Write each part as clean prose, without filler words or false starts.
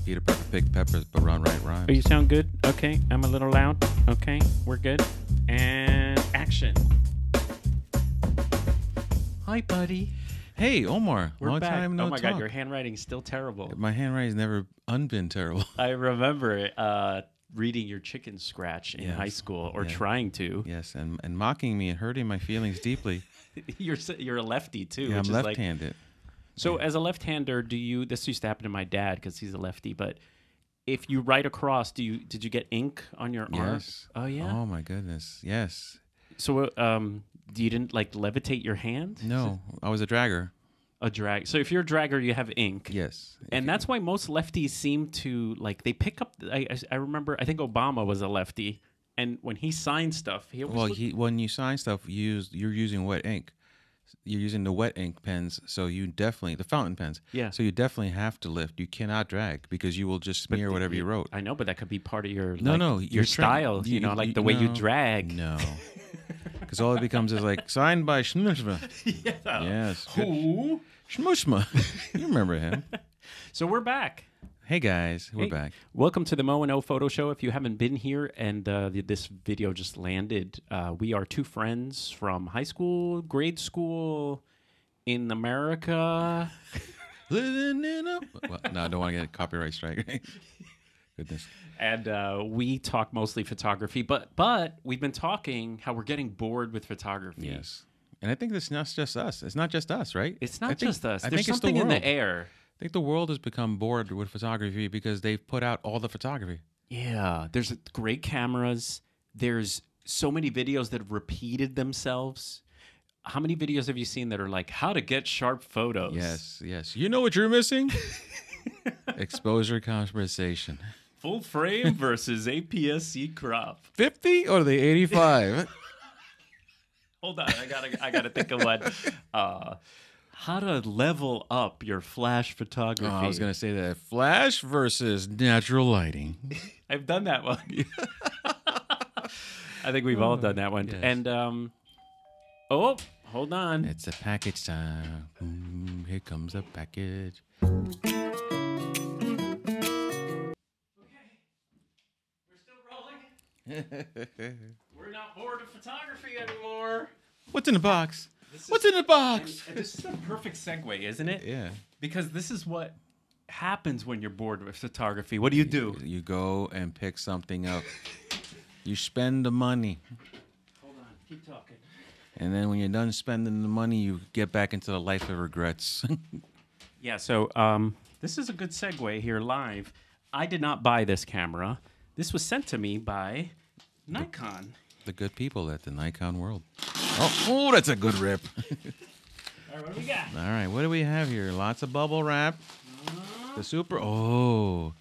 Peter Pepper picked peppers, but run right rhymes. Oh, you sound good? Okay, I'm a little loud. Okay, we're good. And action. Hi, buddy. Hey, Omar. We're long back. time no oh my talk. God, your handwriting's still terrible. My handwriting's never unbeen terrible. I remember reading your chicken scratch in high school, or trying to. Yes, and mocking me and hurting my feelings deeply. You're a lefty too. Yeah, which I'm is left-handed. So as a left-hander, this used to happen to my dad because he's a lefty, but if you write across, did you get ink on your arm? Yes. Oh yeah. Oh my goodness. Yes. So you didn't like levitate your hand? No, I was a dragger. A drag. So if you're a dragger, you have ink. Yes. And that's why most lefties seem to like they pick up. I remember. I think Obama was a lefty, and when he signed stuff, he always when you sign stuff, you're using wet ink. You're using the wet ink pens, so you definitely the fountain pens. Yeah. So you definitely have to lift. You cannot drag because you will just smear whatever you wrote. I know, but that could be part of your your style. Like the way you drag. No. Because all it becomes is like signed by Schmushma. Yeah. Yes. Who? Schmushma. You remember him. So we're back. Hey guys, we're back. Welcome to the Mo and O Photo Show. If you haven't been here and this video just landed, we are two friends from high school, grade school in America. Living in a... Well, no, I don't want to get a copyright strike. Right? Goodness. And we talk mostly photography, but we've been talking how we're getting bored with photography. Yes. And I think it's not just us. It's not just us, right? It's not just us. I There's think something it's in the the air. I think the world has become bored with photography because they've put out all the photography. Yeah, there's great cameras. There's so many videos that have repeated themselves. How many videos have you seen that are like how to get sharp photos? Yes. You know what you're missing? Exposure compensation. Full frame versus APS-C crop. 50 or the 85? Hold on, I gotta think of one. How to level up your flash photography. Oh, I was going to say that. Flash versus natural lighting. I've done that one. I think we've all done that one. Yes. And, oh, hold on. It's a package time. Here comes a package. Okay. We're still rolling. We're not bored of photography anymore. What's in the box? What's in the box? And this is a perfect segue, isn't it? Yeah. Because this is what happens when you're bored with photography. What do you do? You go and pick something up. You spend the money. Hold on, keep talking. And then when you're done spending the money, you get back into the life of regrets. Yeah, so this is a good segue here live. I did not buy this camera. This was sent to me by Nikon. The good people at the Nikon world. Oh, that's a good rip. All right, what do we got? All right, what do we have here? Lots of bubble wrap. The super. Oh,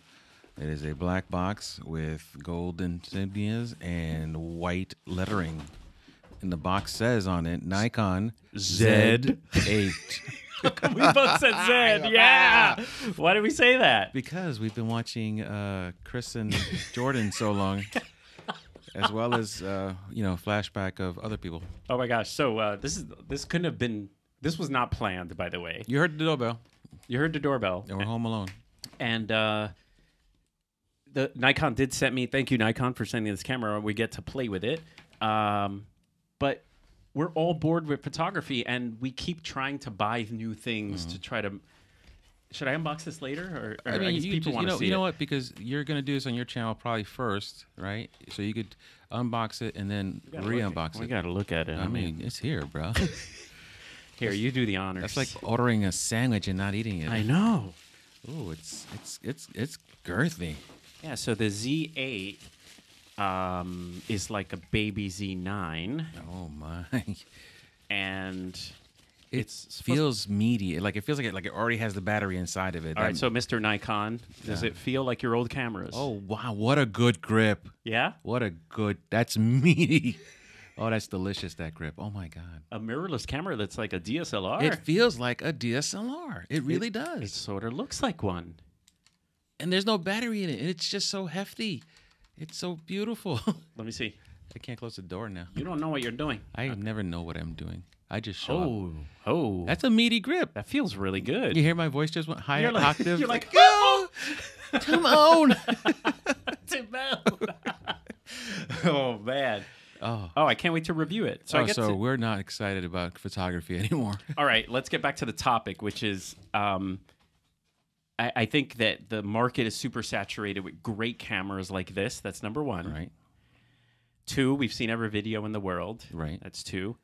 it is a black box with gold insignias and white lettering. And the box says on it, Nikon Z8. We both said Z, yeah. Why did we say that? Because we've been watching Chris and Jordan so long. As well as, flashback of other people. Oh my gosh! So this couldn't have been. This was not planned, by the way. You heard the doorbell. You heard the doorbell, And we're home alone. and the Nikon did send me. Thank you, Nikon, for sending this camera. We get to play with it, but we're all bored with photography, and we keep trying to buy new things to try to. Should I unbox this later, or I guess people want to see you know it? what? Because you're gonna do this on your channel probably first, right? So you could unbox it and then re-unbox We it. gotta look at it. I mean, it's here, bro. here, you do the honors. That's like ordering a sandwich and not eating it. I know. Ooh, it's girthy. Yeah, so the Z8 is like a baby Z9, Oh my! and It it's feels meaty. It feels like it already has the battery inside of it. all right. So, Mr. Nikon, does it feel like your old cameras? Oh wow! What a good grip. yeah, That's meaty. Oh, that's delicious, that grip. Oh, my God. a mirrorless camera that's like a DSLR. It feels like a DSLR. It really does. It sort of looks like one. And there's no battery in it. It's just so hefty. It's so beautiful. Let me see. I can't close the door now. You don't know what you're doing. I never know what I'm doing. I just show up. Oh, That's a meaty grip. that feels really good. You hear my voice just went higher You're like- octave? you're like, go! Come on. Oh man. Oh, Oh, I can't wait to review it. So I get so to, we're not excited about photography anymore. all right, let's get back to the topic, which is I think that the market is super saturated with great cameras like this. That's number one. Right. 2, we've seen every video in the world. Right. That's 2.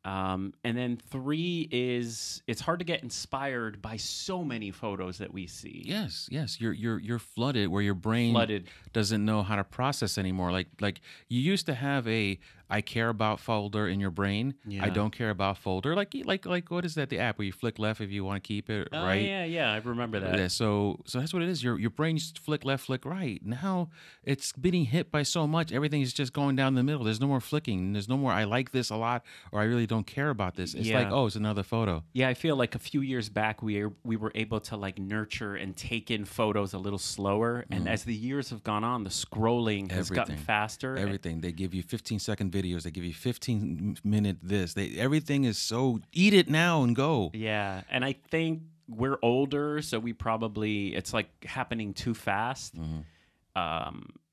And then 3 is it's hard to get inspired by so many photos that we see. Yes, yes. You're flooded where your brain Flooded. doesn't know how to process anymore. Like you used to have a I care about folder in your brain. Yeah. I don't care about folder. Like what is that? The app where you flick left if you want to keep it, Oh, right? yeah, I remember that. Yeah, so that's what it is. Your brain just flick left, flick right. Now it's being hit by so much. Everything is just going down the middle. There's no more flicking. There's no more I like this a lot or I really don't care about this. It's like, Yeah. oh, it's another photo. Yeah, I feel like a few years back we were able to like nurture and take in photos a little slower, and as the years have gone on, the scrolling has gotten Everything. faster. Everything. They give you 15-second videos. They give you 15-minute this. Everything is so eat it now and go. Yeah, and I think we're older, so we probably it's like happening too fast.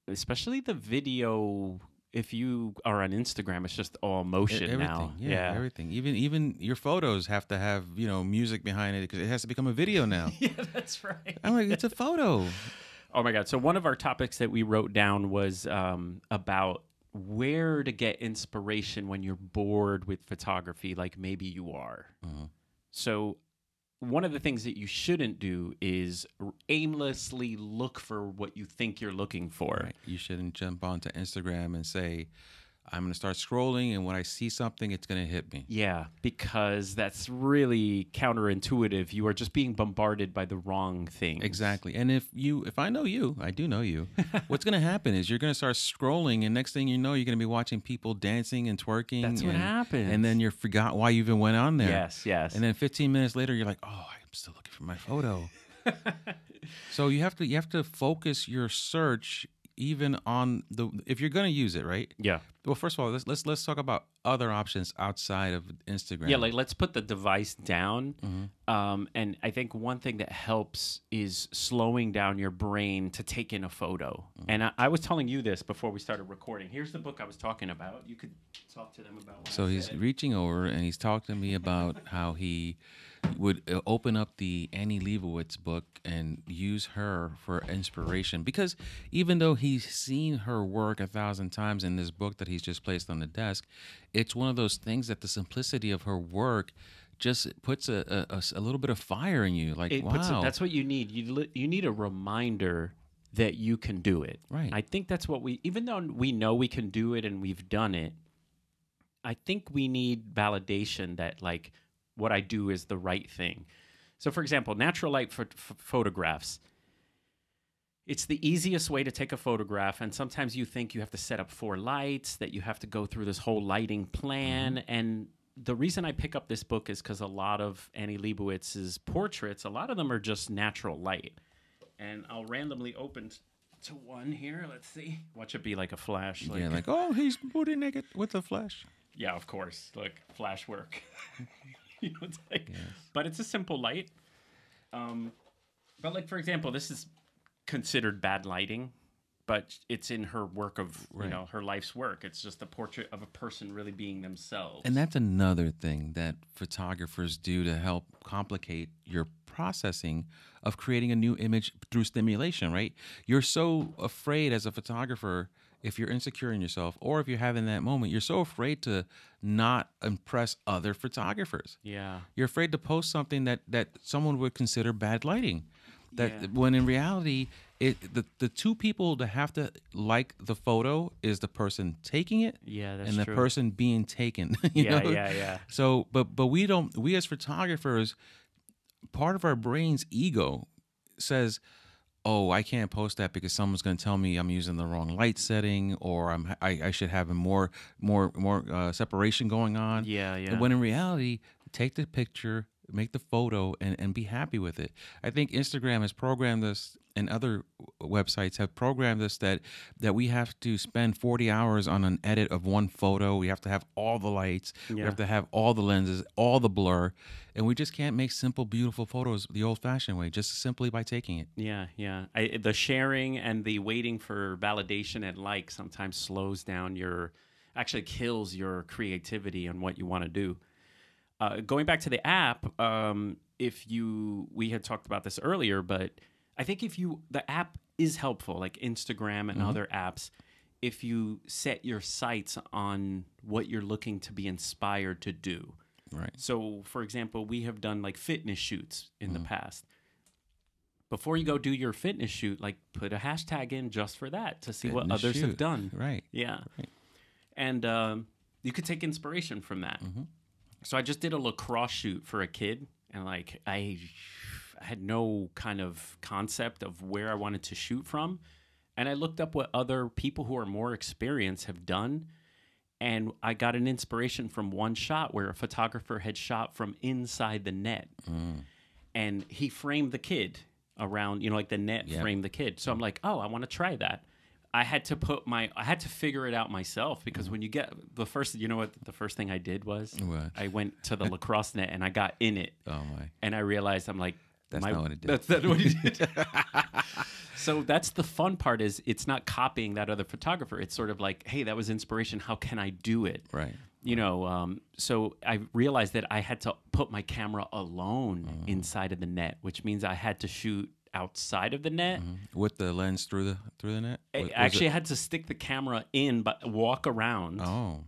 Especially the video. If you are on Instagram, it's just all motion Everything. now. Yeah, everything. Even your photos have to have music behind it because it has to become a video now. Yeah, that's right. I'm like, it's a photo. Oh my God. So one of our topics that we wrote down was about where to get inspiration when you're bored with photography, like maybe you are. So one of the things that you shouldn't do is aimlessly look for what you think you're looking for. Right. You shouldn't jump onto Instagram and say, I'm going to start scrolling, and when I see something, it's going to hit me. Yeah, because that's really counterintuitive. You are just being bombarded by the wrong things. Exactly. And if I know you, I do know you, what's going to happen is you're going to start scrolling, and next thing you know, you're going to be watching people dancing and twerking. That's what happens. And then you forgot why you even went on there. Yes. And then 15 minutes later, you're like, oh, I'm still looking for my photo. So you have to focus your search even on if you're going to use it, right? Yeah. Well, first of all, let's talk about other options outside of Instagram. Yeah, like let's put the device down. Mm-hmm. And I think one thing that helps is slowing down your brain to take in a photo. Mm-hmm. And I was telling you this before we started recording. Here's the book I was talking about. You could talk to them about what So I he's said. reaching over and he's talking to me about how he would open up the Annie Leibovitz book and use her for inspiration, because even though he's seen her work 1,000 times in this book that he's just placed on the desk, it's one of those things that the simplicity of her work just puts a little bit of fire in you. Like, wow. That's what you need. You need a reminder that you can do it. Right. I think that's what even though we know we can do it and we've done it, I think we need validation that like what I do is the right thing. So, for example, natural light for photographs. It's the easiest way to take a photograph, and sometimes you think you have to set up 4 lights, that you have to go through this whole lighting plan. And the reason I pick up this book is because a lot of Annie Leibovitz's portraits, a lot of them are just natural light. And I'll randomly open to one here. Let's see. Watch it be like a flash. Yeah, like, oh, he's booty naked with a flash. Yeah, of course. Look, flash work. You know, it's like, but it's a simple light. But like, for example, this is considered bad lighting, but it's in her work of, her life's work. It's just a portrait of a person really being themselves. And that's another thing that photographers do to help complicate your processing of creating a new image through stimulation, right? You're so afraid as a photographer, if you're insecure in yourself or if you're having that moment, you're so afraid to not impress other photographers. Yeah. You're afraid to post something that someone would consider bad lighting. When in reality, the two people that have to like the photo is the person taking it, that's and the true. person being taken. Yeah. So, but we as photographers, part of our brain's ego says, oh, I can't post that because someone's going to tell me I'm using the wrong light setting, or I should have more separation going on. Yeah. And when in reality, take the picture, make the photo, and be happy with it. I think Instagram has programmed us, and other websites have programmed us that we have to spend 40 hours on an edit of one photo. We have to have all the lights. We Yeah. have to have all the lenses, all the blur, and we just can't make simple, beautiful photos the old-fashioned way, just simply by taking it. Yeah, yeah. The sharing and the waiting for validation and like sometimes slows down actually kills your creativity and what you want to do. Going back to the app, we had talked about this earlier, but I think the app is helpful, like Instagram and other apps, if you set your sights on what you're looking to be inspired to do. Right. So, for example, we have done like fitness shoots in the past. Before you go do your fitness shoot, like put a hashtag in just for that to see what Fitness others have shoot. done. Right. Yeah. Right. And you could take inspiration from that. So I just did a lacrosse shoot for a kid, and like I had no kind of concept of where I wanted to shoot from. And I looked up what other people who are more experienced have done. And I got an inspiration from one shot where a photographer had shot from inside the net. And he framed the kid around, like the net framed the kid. So I'm like, oh, I want to try that. I had to figure it out myself, because when you get the first thing I did was What? I went to the lacrosse net and I got in it. Oh my. And I realized I'm like, That's not what it did. That's not what it did. So that's the fun part, is it's not copying that other photographer. It's sort of like, hey, that was inspiration. How can I do it? Right. So I realized that I had to put my camera alone inside of the net, which means I had to shoot outside of the net. With the lens through the net. I had to stick the camera in, but walk around. Oh.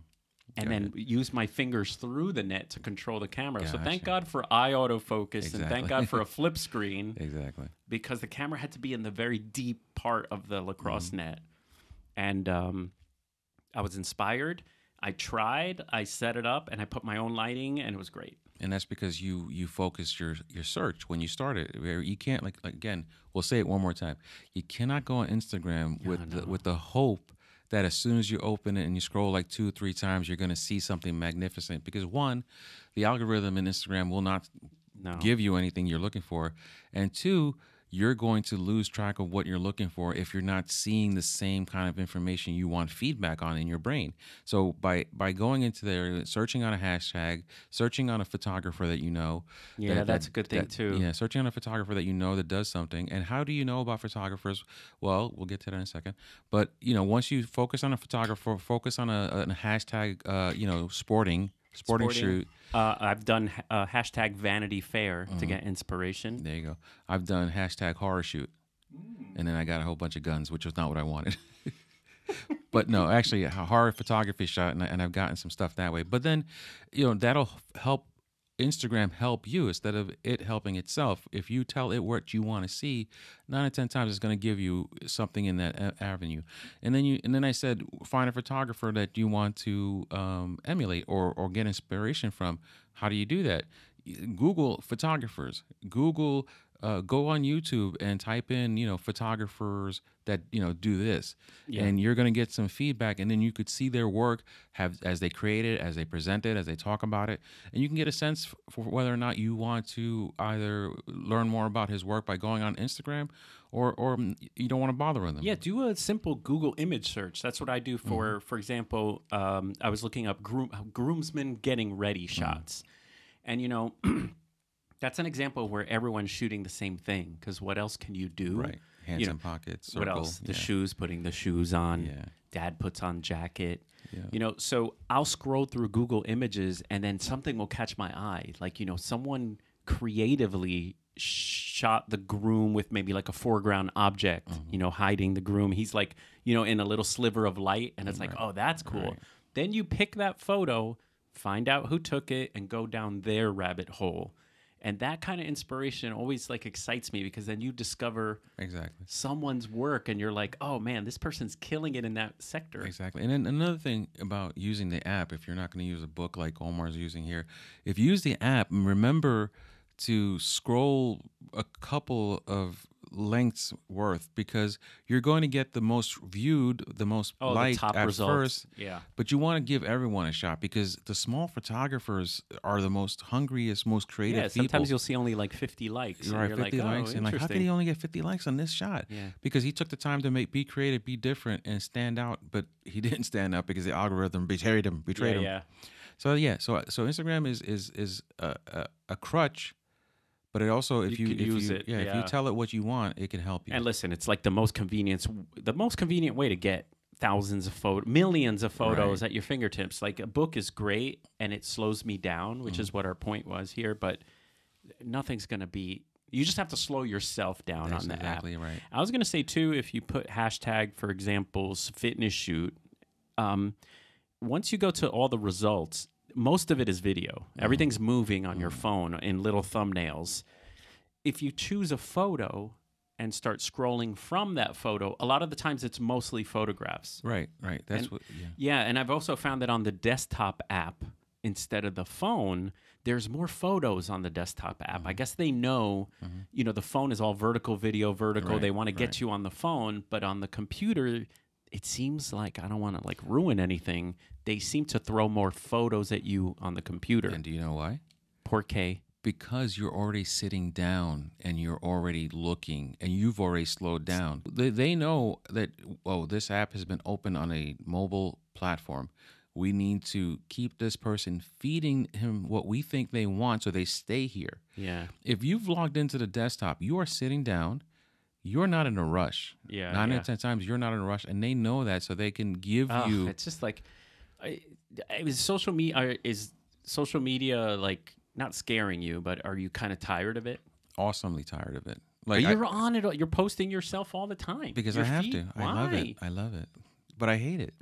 And then use my fingers through the net to control the camera. So thank Gotcha. God for eye autofocus, and thank Exactly. God for a flip screen, Exactly. because the camera had to be in the very deep part of the lacrosse net. And I was inspired. I tried. I set it up, and I put my own lighting, and it was great. And that's because you focused your search when you started. You can't like again. We'll say it one more time. You cannot go on Instagram with the hope that as soon as you open it and you scroll like 2-3 times, you're going to see something magnificent. Because one, the algorithm in Instagram will not give you anything you're looking for, and two, you're going to lose track of what you're looking for if you're not seeing the same kind of information you want feedback on in your brain. So by going into there, searching on a hashtag, searching on a photographer that you know. Yeah, that's a good thing too. Yeah, searching on a photographer that you know that does something. And how do you know about photographers? Well, we'll get to that in a second. But, once you focus on a photographer, focus on a hashtag, sporting shoot. I've done hashtag Vanity Fair to get inspiration. There you go. I've done hashtag horror shoot. And then I got a whole bunch of guns, which was not what I wanted. But no, actually, a horror photography shot, and I've gotten some stuff that way. But then, that'll help Instagram help you instead of it helping itself. If you tell it what you want to see, 9 out of 10 times it's going to give you something in that avenue. And then I said, find a photographer that you want to emulate or get inspiration from. How do you do that? Google photographers. Google. Go on YouTube and type in, photographers that, do this. Yeah. And you're going to get some feedback. And then you could see their work as they create it, as they present it, as they talk about it. And you can get a sense for whether or not you want to either learn more about his work by going on Instagram or you don't want to bother with him. Yeah, do a simple Google image search. That's what I do for example, I was looking up groomsmen getting ready shots. And, that's an example where everyone's shooting the same thing, because what else can you do? Right. Hands in pockets, circle. What else? The shoes, putting the shoes on. Yeah. Dad puts on jacket. Yeah. So I'll scroll through Google Images, and then something will catch my eye. Like, someone creatively shot the groom with maybe like a foreground object, hiding the groom. He's like, in a little sliver of light, and it's like, oh, that's cool. Right. Then you pick that photo, find out who took it, and go down their rabbit hole. And that kind of inspiration always excites me, because then you discover Exactly. someone's work, and you're like, oh man, this person's killing it in that sector. Exactly. And then another thing about using the app, if you're not going to use a book like Omar's using here, if you use the app, remember to scroll a couple of lengths worth because you're going to get the most viewed, the most the liked top at results. first. Yeah. But you want to give everyone a shot because the small photographers are the most hungriest, most creative Yeah, people. sometimes you'll see only like 50 likes. Right, and you're 50 like, likes, oh, and like, how could he only get 50 likes on this shot? Yeah. Because he took the time to be creative, be different, and stand out. But he didn't stand out because the algorithm betrayed him. Yeah. So Instagram is a crutch, but it also if You you can use it, if you yeah. tell it what you want, it can help you. And listen, it's like the most convenient way to get thousands of millions of photos Right. at your fingertips. Like a book is great and it slows me down, which is what our point was here, but nothing's going to be, you just have to slow yourself down That's on the exactly app. right. I was going to say too, if you put hashtag, for example, fitness shoot, once you go to all the results, most of it is video. Everything's moving on your phone in little thumbnails. If you choose a photo and start scrolling from that photo, a lot of the times it's mostly photographs. Right. That's And- what. Yeah. Yeah, and I've also found that on the desktop app instead of the phone, there's more photos on the desktop app. I guess they know, the phone is all vertical video, vertical. Right, They want to get right. you on the phone, but on the computer, it seems like, I don't want to like ruin anything, they seem to throw more photos at you on the computer. And do you know why? Porque. Because you're already sitting down and you're already looking and you've already slowed down. They know that, this app has been open on a mobile platform. We need to keep this person feeding him what we think they want so they stay here. Yeah. If you've logged into the desktop, you are sitting down. You're not in a rush. Yeah, 9 yeah. out of 10 times, you're not in a rush. And they know that so they can give you. It's just like, is social media like not scaring you, but are you kind of tired of it? Awesomely tired of it. But you're on it. You're posting yourself all the time. Because Your I have feed. to. Why? I love it. But I hate it.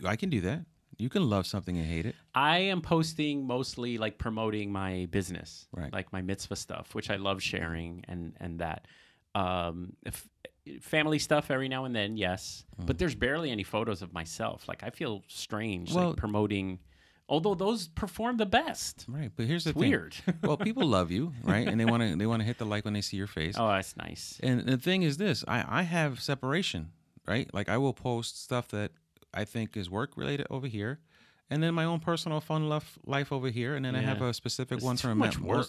I can do that. You can love something and hate it. I am posting mostly like promoting my business, Right. like my mitzvah stuff, which I love sharing and that. Family stuff every now and then, yes. But there's barely any photos of myself. Like I feel strange Well- like promoting, although those perform the best. Right. But here's the It's thing. weird. Well, people love you, right? And they want to hit the like when they see your face. Oh, that's nice. And the thing is this, I have separation, right? Like I will post stuff that I think is work related over here, and then my own personal fun life over here, and then I have Yeah. a specific It's one too for much work.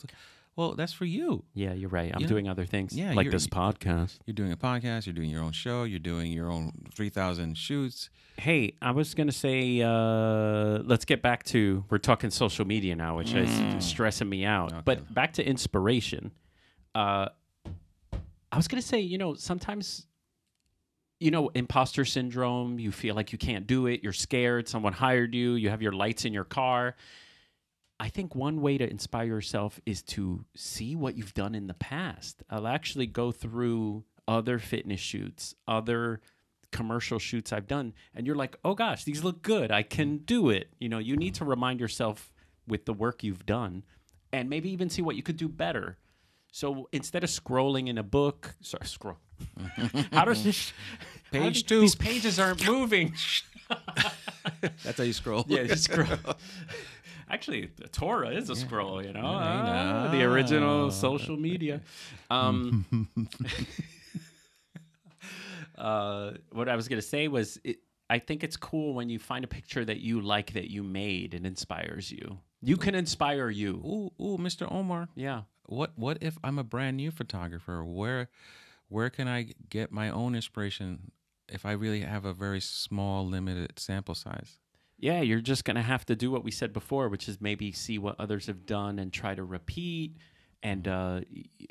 Well, that's for you. Yeah, you're right. I'm You know? doing other things. Yeah, like you're- this podcast. You're doing a podcast, you're doing your own show, you're doing your own 3,000 shoots. Hey, I was going to say, let's get back to, we're talking social media now, which is stressing me out. Okay. But back to inspiration. I was going to say, sometimes, imposter syndrome, you feel like you can't do it, you're scared, someone hired you, you have your lights in your car. I think one way to inspire yourself is to see what you've done in the past. I'll actually go through other fitness shoots, other commercial shoots I've done, and you're like, oh gosh, these look good. I can do it. You need to remind yourself with the work you've done and maybe even see what you could do better. So instead of scrolling in a book, scroll. How does this Page 2. These pages aren't moving. That's how you scroll. Yeah, just scroll. Actually, the Torah is a scroll, Yeah, the original social media. What I was going to say was, I think it's cool when you find a picture that you like that you made and inspires you. You can inspire you. Ooh, Mr. Omar. Yeah. What if I'm a brand new photographer? Where can I get my own inspiration if I really have a very small, limited sample size? Yeah, you're just going to have to do what we said before, which is maybe see what others have done and try to repeat. And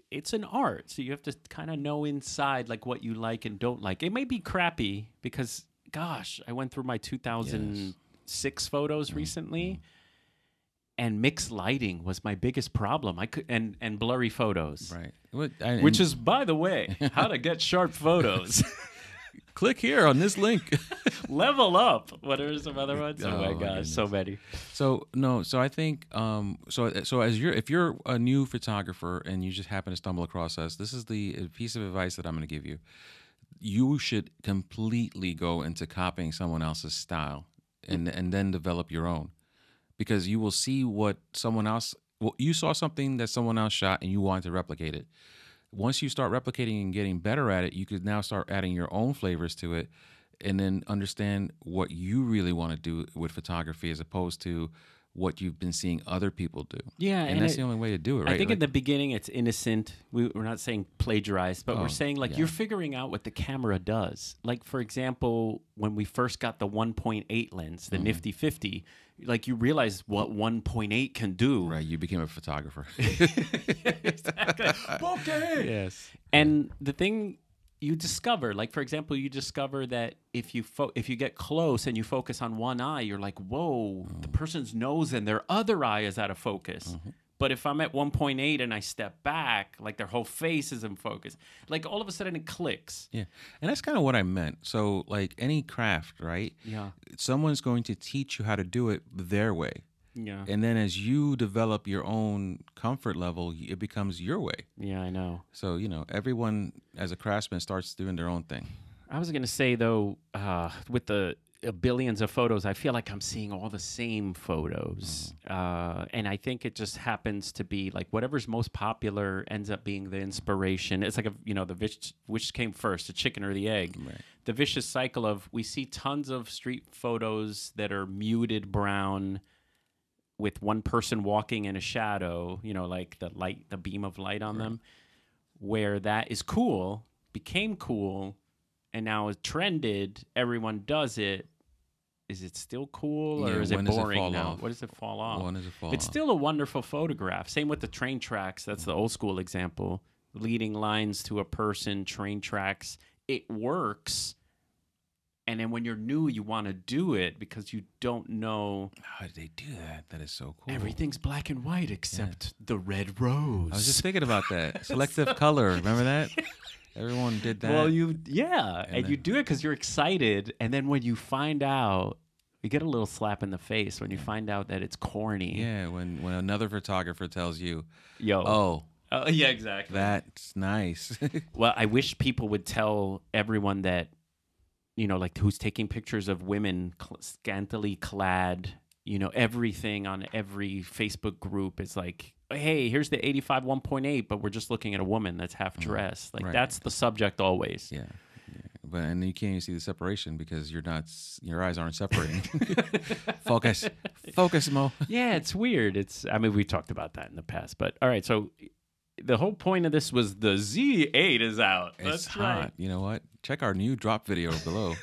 it's an art, so you have to kind of know inside like what you like and don't like. It may be crappy because, gosh, I went through my 2006 photos recently, and mixed lighting was my biggest problem. I could and blurry photos, Right. which is, by the way, how to get sharp photos. click here on this link. Level up. What are some other ones? Oh, my Oh, my gosh, goodness. so many. So I think so as if you're a new photographer and you just happen to stumble across us, this is the piece of advice that I'm going to give you. You should completely go into copying someone else's style and then develop your own, because you will see what someone else. Well, you saw something that someone else shot and you wanted to replicate it. once you start replicating and getting better at it, you could now start adding your own flavors to it, and then understand what you really want to do with photography as opposed to what you've been seeing other people do. Yeah, and that's the only way to do it, right? I think Like, in the beginning it's innocent. We're not saying plagiarized, but we're saying like yeah. you're figuring out what the camera does. Like for example, when we first got the 1.8 lens, the Nifty 50, like you realize what 1.8 can do. right, you became a photographer. Exactly. Okay. Yes. And the thing you discover, like for example, you discover that if you get close and you focus on one eye, you're like, whoa, the person's nose and their other eye is out of focus. But if I'm at 1.8 and I step back, like their whole face is in focus. Like all of a sudden it clicks. Yeah. And that's kind of what I meant. So like any craft, right? Yeah. Someone's going to teach you how to do it their way. Yeah. And then as you develop your own comfort level, it becomes your way. Yeah, I know. So, you know, everyone as a craftsman starts doing their own thing. I was going to say, though, with the billions of photos, I feel like I'm seeing all the same photos. And I think it just happens to be like whatever's most popular ends up being the inspiration. It's like, which came first, the chicken or the egg? Right. The vicious cycle of we see tons of street photos that are muted brown with one person walking in a shadow, you know, like the beam of light on them, where that is cool, became cool, and now is trended. Everyone does it. Is it still cool, or Yeah, is it when does it boring fall now? off? What does it fall off? When does it fall It's off? still a wonderful photograph. Same with the train tracks. That's the old school example. Leading lines to a person, train tracks. It works. And then when you're new, you want to do it because you don't know. How did they do that? That is so cool. Everything's black and white except the red rose. I was just thinking about that. Selective color. Remember that? Everyone did that. Well, and you do it because you're excited, and then when you find out, you get a little slap in the face when you find out that it's corny. Yeah, when another photographer tells you, Yo. oh, Yeah, exactly. that's nice. Well, I wish people would tell everyone that, you know, like who's taking pictures of women scantily clad, you know, everything on every Facebook group is like, hey, here's the 85 1.8, but we're just looking at a woman that's half dressed. Like right. that's the subject always. Yeah. But and you can't even see the separation because your eyes aren't separating. Focus, Mo. Yeah, it's weird. I mean, we talked about that in the past, but all right. So the whole point of this was the Z8 is out. It's That's hot. right. You know what? Check our new drop video below.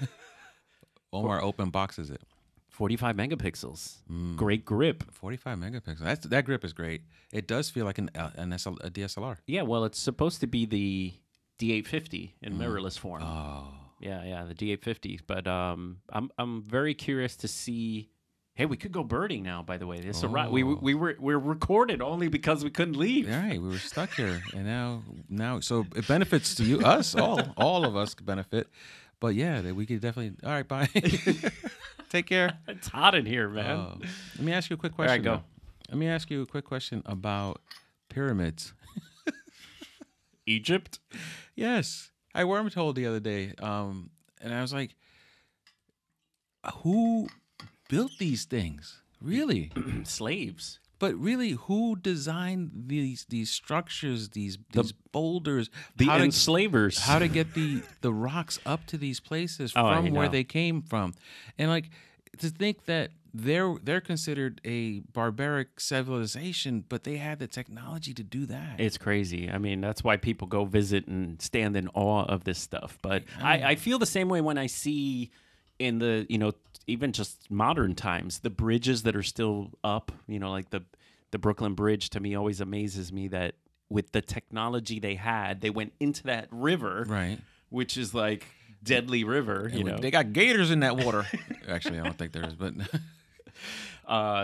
Omar open boxes it. 45 megapixels. Great grip. 45 megapixels. That grip is great. It does feel like a DSLR. Yeah, well, it's supposed to be the D850 in mirrorless form. Oh. Yeah, the D850. But I'm very curious to see. Hey, we could go birding now. By the way, this is right. We're recorded only because we couldn't leave. All right, we were stuck here, and now, so it benefits to us all of us benefit. But yeah, we could definitely. All right, bye. Take care. It's hot in here, man. Let me ask you a quick question. All right, go. though. Let me ask you a quick question about pyramids. Egypt. Yes, I wormholed the other day, and I was like, who built these things? Really? Slaves. But really, who designed these structures, these boulders, The how to- enslavers. how to get the rocks up to these places Oh, I from where know. they came from, and like to think that they're considered a barbaric civilization, but they had the technology to do that. It's crazy. I mean, that's why people go visit and stand in awe of this stuff. But I feel the same way when I see in the, you know, even just modern times, the bridges that are still up, you know, like the Brooklyn Bridge to me always amazes me that with the technology they had, they went into that river, Right. which is like deadly river, you know. They got gators in that water. Actually, I don't think there is, but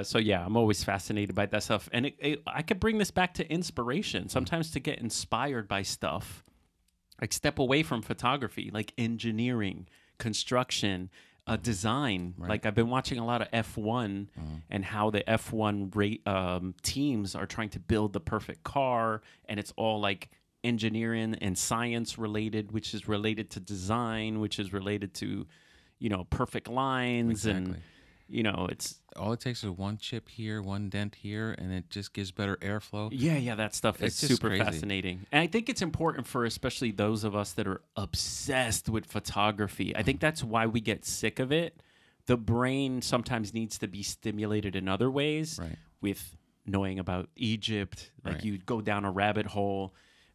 So yeah, I'm always fascinated by that stuff, and I could bring this back to inspiration. Sometimes to get inspired by stuff, like step away from photography, like engineering, construction, design. Right. Like I've been watching a lot of F1 and how the F1 teams are trying to build the perfect car, and it's all like engineering and science related, which is related to design, which is related to, you know, perfect lines Exactly. You know, it's All it takes is one chip here, one dent here, and it just gives better airflow. yeah, that stuff is It's just super crazy. fascinating. And I think it's important for especially those of us that are obsessed with photography. I think that's why we get sick of it. The brain sometimes needs to be stimulated in other ways Right. with knowing about Egypt. Like Right. you go down a rabbit hole.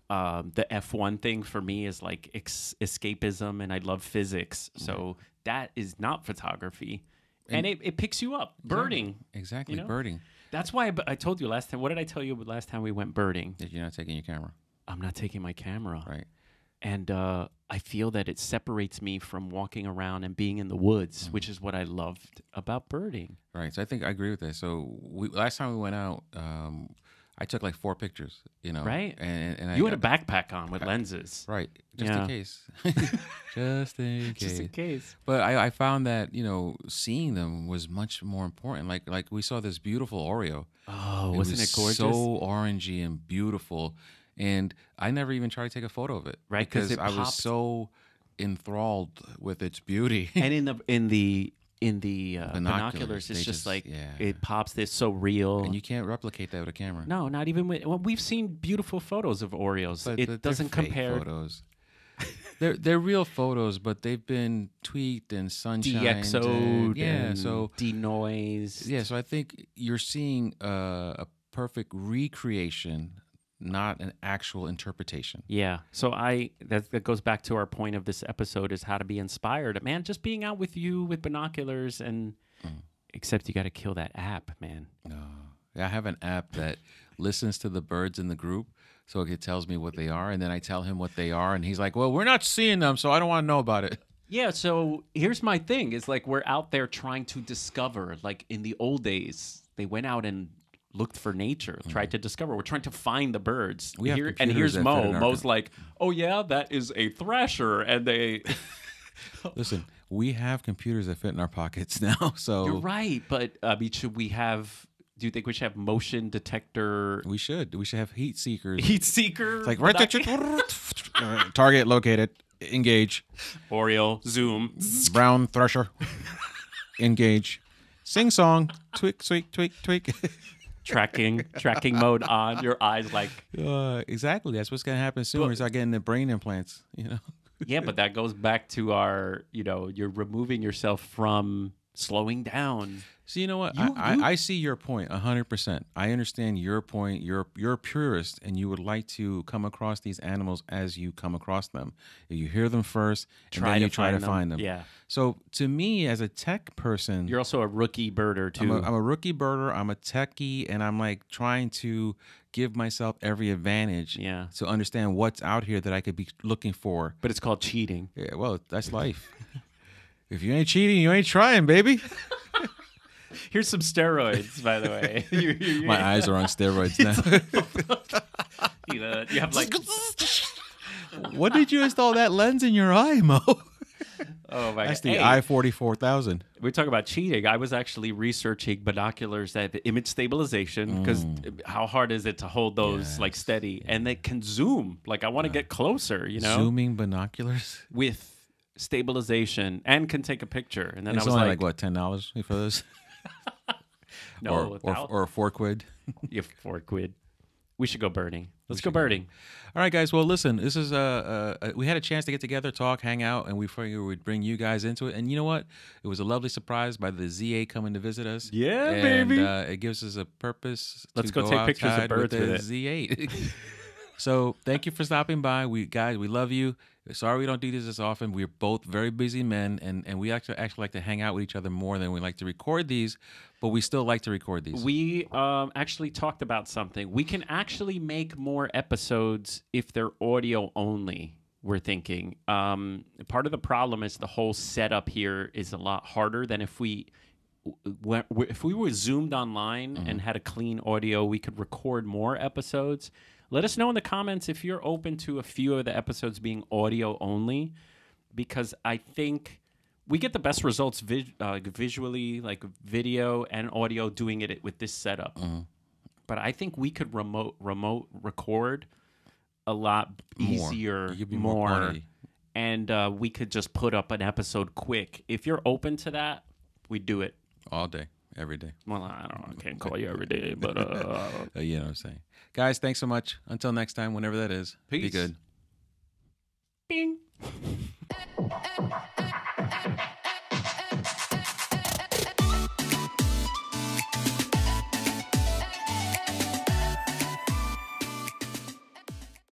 The F1 thing for me is like escapism, and I love physics. So that is not photography. And it picks you up. Birding. Exactly. you know? Birding. That's why I told you last time. What did I tell you last time we went birding? That you're not taking your camera. I'm not taking my camera. Right. And I feel that it separates me from walking around and being in the woods, which is what I loved about birding. Right. So I think I agree with that. So last time we went out, I took like 4 pictures, you know. Right. And You had a backpack on with lenses. Right. Just Yeah. in case. Just in case. Just in case. But I found that, you know, seeing them was much more important. Like we saw this beautiful Oreo. Oh, It wasn't was it gorgeous? so orangey and beautiful. And I never even tried to take a photo of it. Right, 'cause Because it I was popped. so enthralled with its beauty. And in the binoculars, it's they just like yeah. it pops. It's so real. And you can't replicate that with a camera. No, not even with. Well, we've seen beautiful photos of Oreos. But It they're doesn't fake compare. photos. They're real photos, but they've been tweaked and sunshined. DxO'd Yeah, and so denoised. yeah, so I think you're seeing a perfect recreation, not an actual interpretation. Yeah. So that goes back to our point of this episode is how to be inspired. Man, just being out with you with binoculars and except you got to kill that app, man. No, I have an app that listens to the birds in the group, so it tells me what they are, and then I tell him what they are, and he's like, "Well, we're not seeing them, so I don't want to know about it." Yeah, so here's my thing is like we're out there trying to discover like in the old days they went out and looked for nature, tried to discover. We're trying to find the birds. We have and computers here's that fit Mo. in our Mo's like, "Oh yeah, that is a thrasher." And they Listen, we have computers that fit in our pockets now, so You're right, but I mean should we have do you think we should have motion detector we should have heat seekers. heat seeker? It's like right there. Target located. Engage. Oreo, zoom. Brown thresher. Engage. Sing song. Tweak, tweak, tweak, tweak. tracking mode on. Your eyes like Exactly. That's what's gonna happen soon. We start getting the brain implants. You know. yeah, but that goes back to our, you're removing yourself from slowing down. So you know what? You- I see your point 100%. I understand your point. You're a purist, and you would like to come across these animals as you come across them. You hear them first, and then you try to find them. Yeah. So to me, as a tech person, You're also a rookie birder too. I'm a rookie birder. I'm a techie, and I'm like trying to give myself every advantage Yeah. to understand what's out here that I could be looking for. But it's called cheating. Yeah, well, that's life. If you ain't cheating, you ain't trying, baby. Here's some steroids, by the way. My eyes are on steroids now. You have like, What did you install that lens in your eye, Mo? oh my That's god. the Hey, I-44,000. we talk about cheating. I was actually researching binoculars that have image stabilization because how hard is it to hold those like steady and they can zoom. Like I want to get closer, Zooming binoculars. with stabilization and can take a picture. And then It's I was only like, like what, $10 for this, no, or $4. you have $4. We should go birding. Let's go birding. All right, guys. Well, listen. This is we had a chance to get together, talk, hang out, and we figured we'd bring you guys into it. And you know what? It was a lovely surprise by the ZA coming to visit us. Yeah, and, baby. It gives us a purpose. Let's to go take pictures of outside birds with the with Z8. So thank you for stopping by. We love you. Sorry we don't do this as often. We're both very busy men, and we actually like to hang out with each other more than we like to record these, but we still like to record these. We actually talked about something. We can actually make more episodes if they're audio only. We're thinking. Part of the problem is the whole setup here is a lot harder than if we were zoomed online and had a clean audio. We could record more episodes. Let us know in the comments if you're open to a few of the episodes being audio only, because I think we get the best results visually, like video and audio, doing it with this setup. But I think we could remote record a lot easier, You could be more quantity. and we could just put up an episode quick. If you're open to that, we do it. All day, every day. Well, I don't know. I can't call you every day, but You know what I'm saying. Guys, thanks so much. Until next time, whenever that is. Be Peace. good. Bing.